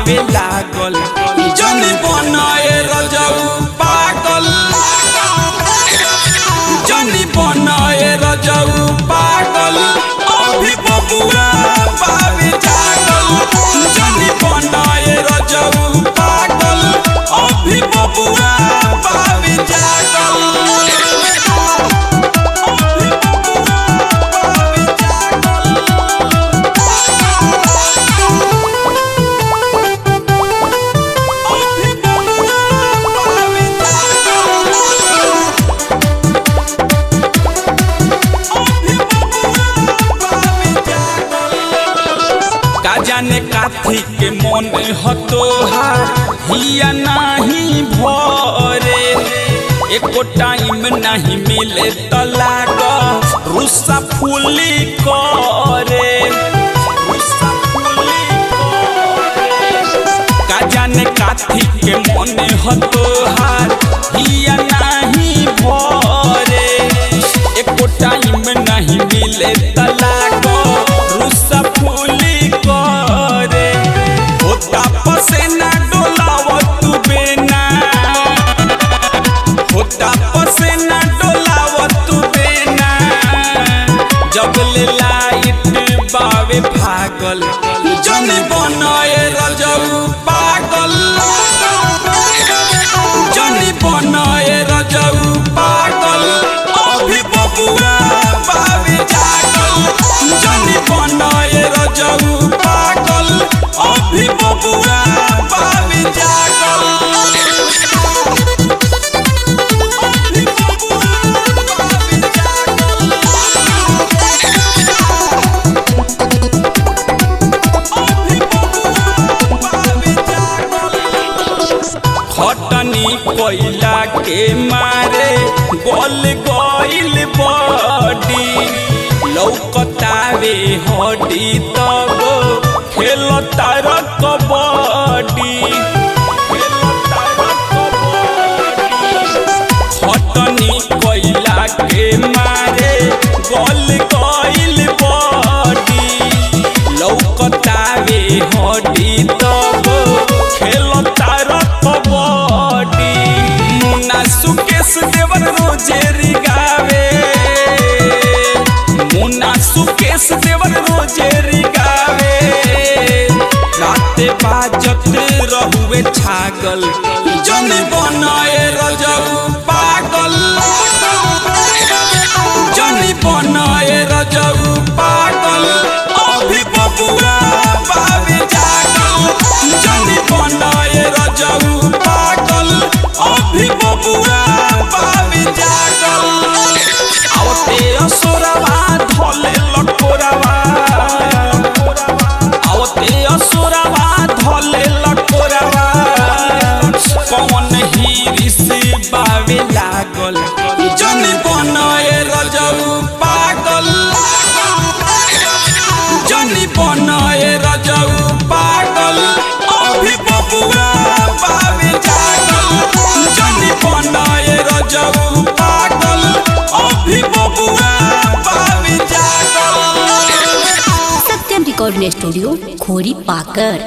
बावे लागल जनी बनाए रजऊ पागल जनी बनाए रजऊ पागल अभी बबुआ बावे जागल जनी बनाए रजऊ पागल अभी बबुआ बावे जागल। जाने काथी के मन हतोहार हिया नहीं भरे एको टाइम नहीं मिले तलाक रुसा फूली करे का जाने काथी के मन हतोहार हिया नहीं भरे एको टाइम नहीं मिले तलाक रुसा फूली करे होता पसेना डोलावत बेना होता पसेना डोलावत बेना जगले लाइट बावे भागल जनी बनाए रजऊ पागल जनी बनाए रजऊ पागल अभी बबुआ बावे जागल जनी बनाए रजऊ पागल अभी बबुआ बावे जागल। खटनी कोयला के मारे गोल गोइल बॉडी लौकतावे हड्डी तब खेलता कबड्डी खटनी कोयला के मारे गोल गोइल बॉडी लौकतावे हड्डी तब खेलता कबड्डी मुन्ना सुकेश देवर रोजे रिगावे मुन्ना सुकेश देवर रोजे रिगावे राते बाजत रहुए छागल जनी बनाए रजऊ पागल जनी बनाए रजऊ पागल अभी बबुआ बावे जागल जनी बनाए रजऊ पागल अभी बबुआ बावे जागल। आवते असुरवा धले लकोरावा आवते असुरवा धले लकोरावा कौन हिरिस बावे लागल जनी बनाए रजऊ पागल जनी बनाए रजऊ पागल अभी बबुआ बावे जागल जनी बनाए रजऊ पागल अभी बबुआ बावे जागल। सत्यम रिकॉर्डिंग स्टूडियो खोरी पाकर।